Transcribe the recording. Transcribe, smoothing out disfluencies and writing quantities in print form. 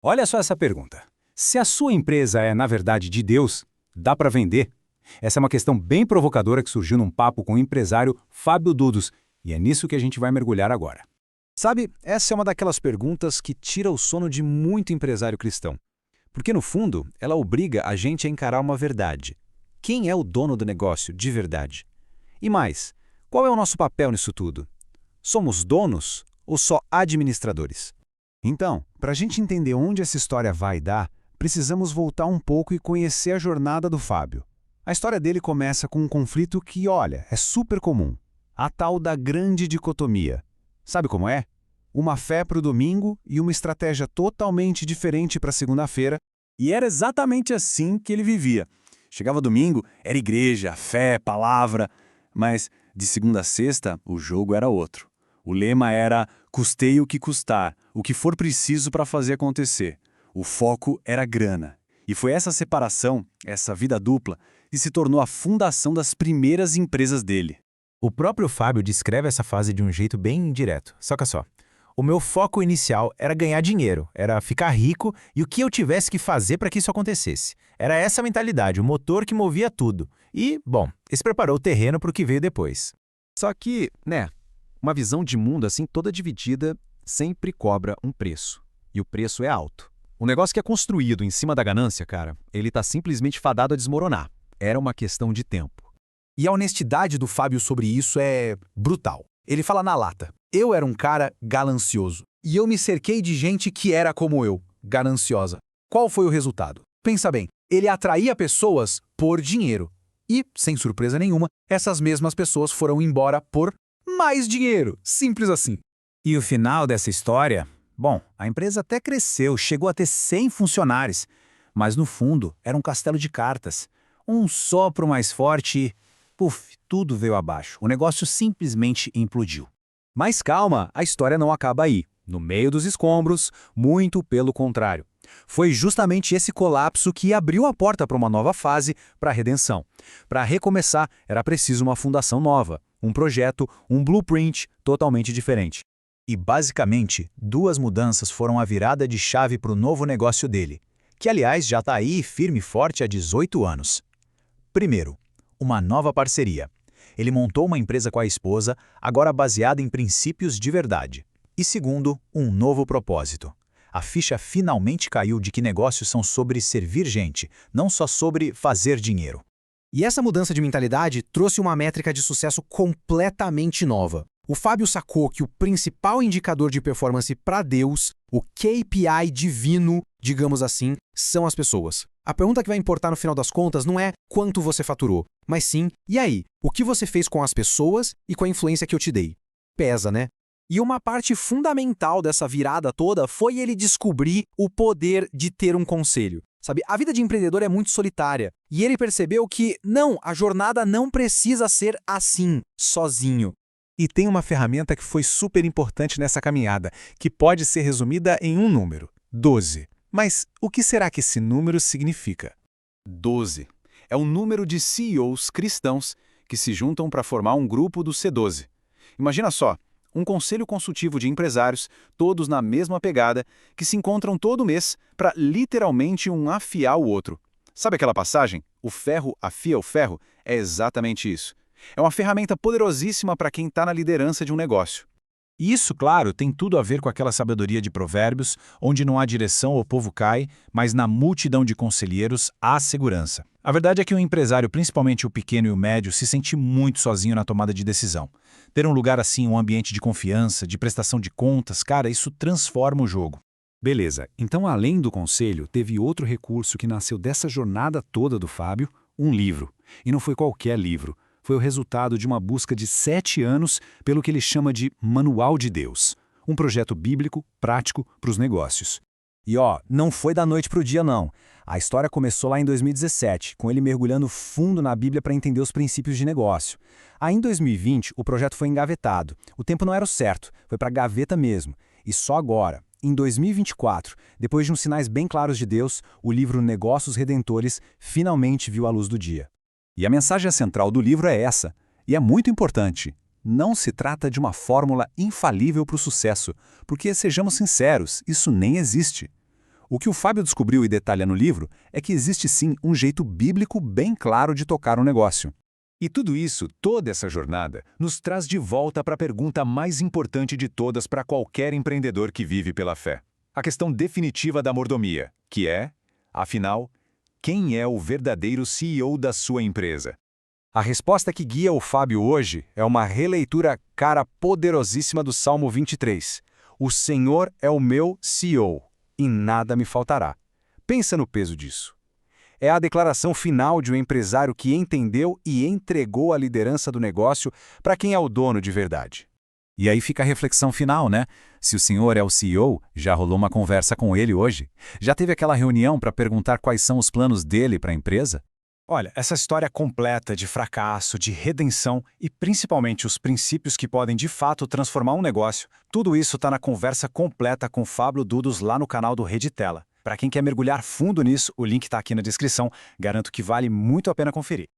Olha só essa pergunta. Se a sua empresa é, na verdade, de Deus, dá para vender? Essa é uma questão bem provocadora que surgiu num papo com o empresário Fábio Dudos, e é nisso que a gente vai mergulhar agora. Sabe, essa é uma daquelas perguntas que tira o sono de muito empresário cristão. Porque, no fundo, ela obriga a gente a encarar uma verdade. Quem é o dono do negócio de verdade? E mais, qual é o nosso papel nisso tudo? Somos donos ou só administradores? Então, para a gente entender onde essa história vai dar, precisamos voltar um pouco e conhecer a jornada do Fábio. A história dele começa com um conflito que, olha, é super comum. A tal da grande dicotomia. Sabe como é? Uma fé para o domingo e uma estratégia totalmente diferente para segunda-feira. E era exatamente assim que ele vivia. Chegava domingo, era igreja, fé, palavra, mas de segunda a sexta o jogo era outro. O lema era custeie o que custar, o que for preciso para fazer acontecer. O foco era grana. E foi essa separação, essa vida dupla, que se tornou a fundação das primeiras empresas dele. O próprio Fábio descreve essa fase de um jeito bem indireto. Saca só. O meu foco inicial era ganhar dinheiro, era ficar rico e o que eu tivesse que fazer para que isso acontecesse. Era essa mentalidade, o motor que movia tudo. E, bom, isso preparou o terreno para o que veio depois. Só que, uma visão de mundo assim toda dividida sempre cobra um preço. E o preço é alto. O negócio que é construído em cima da ganância, cara, ele tá simplesmente fadado a desmoronar. Era uma questão de tempo. E a honestidade do Fábio sobre isso é brutal. Ele fala na lata. Eu era um cara ganancioso. E eu me cerquei de gente que era como eu, gananciosa. Qual foi o resultado? Pensa bem, ele atraía pessoas por dinheiro. E, sem surpresa nenhuma, essas mesmas pessoas foram embora por mais dinheiro. Simples assim. E o final dessa história? Bom, a empresa até cresceu, chegou a ter 100 funcionários, mas no fundo era um castelo de cartas. Um sopro mais forte e, puf, tudo veio abaixo. O negócio simplesmente implodiu. Mas calma, a história não acaba aí. No meio dos escombros, muito pelo contrário. Foi justamente esse colapso que abriu a porta para uma nova fase, para a redenção. Para recomeçar, era preciso uma fundação nova, um projeto, um blueprint totalmente diferente. E basicamente, duas mudanças foram a virada de chave para o novo negócio dele, que aliás já está aí firme e forte há 18 anos. Primeiro, uma nova parceria. Ele montou uma empresa com a esposa, agora baseada em princípios de verdade. E segundo, um novo propósito. A ficha finalmente caiu de que negócios são sobre servir gente, não só sobre fazer dinheiro. E essa mudança de mentalidade trouxe uma métrica de sucesso completamente nova. O Fábio sacou que o principal indicador de performance para Deus, o KPI divino, digamos assim, são as pessoas. A pergunta que vai importar no final das contas não é quanto você faturou, mas sim, e aí, o que você fez com as pessoas e com a influência que eu te dei? Pesa, né? E uma parte fundamental dessa virada toda foi ele descobrir o poder de ter um conselho. Sabe, a vida de empreendedor é muito solitária. E ele percebeu que, não, a jornada não precisa ser assim, sozinho. E tem uma ferramenta que foi super importante nessa caminhada, que pode ser resumida em um número: 12. Mas o que será que esse número significa? 12. É o número de CEOs cristãos que se juntam para formar um grupo do C12. Imagina só, um conselho consultivo de empresários, todos na mesma pegada, que se encontram todo mês para literalmente um afiar o outro. Sabe aquela passagem? O ferro afia o ferro? É exatamente isso. É uma ferramenta poderosíssima para quem está na liderança de um negócio. E isso, claro, tem tudo a ver com aquela sabedoria de Provérbios, onde não há direção o povo cai, mas na multidão de conselheiros há segurança. A verdade é que o empresário, principalmente o pequeno e o médio, se sente muito sozinho na tomada de decisão. Ter um lugar assim, um ambiente de confiança, de prestação de contas, cara, isso transforma o jogo. Beleza, então além do conselho, teve outro recurso que nasceu dessa jornada toda do Fábio, um livro. E não foi qualquer livro. Foi o resultado de uma busca de 7 anos pelo que ele chama de Manual de Deus, um projeto bíblico prático para os negócios. E não foi da noite para o dia não. A história começou lá em 2017, com ele mergulhando fundo na Bíblia para entender os princípios de negócio. Aí em 2020, o projeto foi engavetado. O tempo não era o certo, foi para a gaveta mesmo. E só agora, em 2024, depois de uns sinais bem claros de Deus, o livro Negócios Redentores finalmente viu a luz do dia. E a mensagem central do livro é essa, e é muito importante. Não se trata de uma fórmula infalível para o sucesso, porque, sejamos sinceros, isso nem existe. O que o Fábio descobriu e detalha no livro é que existe sim um jeito bíblico bem claro de tocar um negócio. E tudo isso, toda essa jornada, nos traz de volta para a pergunta mais importante de todas para qualquer empreendedor que vive pela fé. A questão definitiva da mordomia, que é, afinal, quem é o verdadeiro CEO da sua empresa? A resposta que guia o Fábio hoje é uma releitura cara poderosíssima do Salmo 23. O Senhor é o meu CEO, e nada me faltará. Pensa no peso disso. É a declaração final de um empresário que entendeu e entregou a liderança do negócio para quem é o dono de verdade. E aí fica a reflexão final, né? Se o senhor é o CEO, já rolou uma conversa com ele hoje? Já teve aquela reunião para perguntar quais são os planos dele para a empresa? Olha, essa história completa de fracasso, de redenção e principalmente os princípios que podem de fato transformar um negócio, tudo isso está na conversa completa com Fábio Dudos lá no canal do Reditela. Para quem quer mergulhar fundo nisso, o link está aqui na descrição. Garanto que vale muito a pena conferir.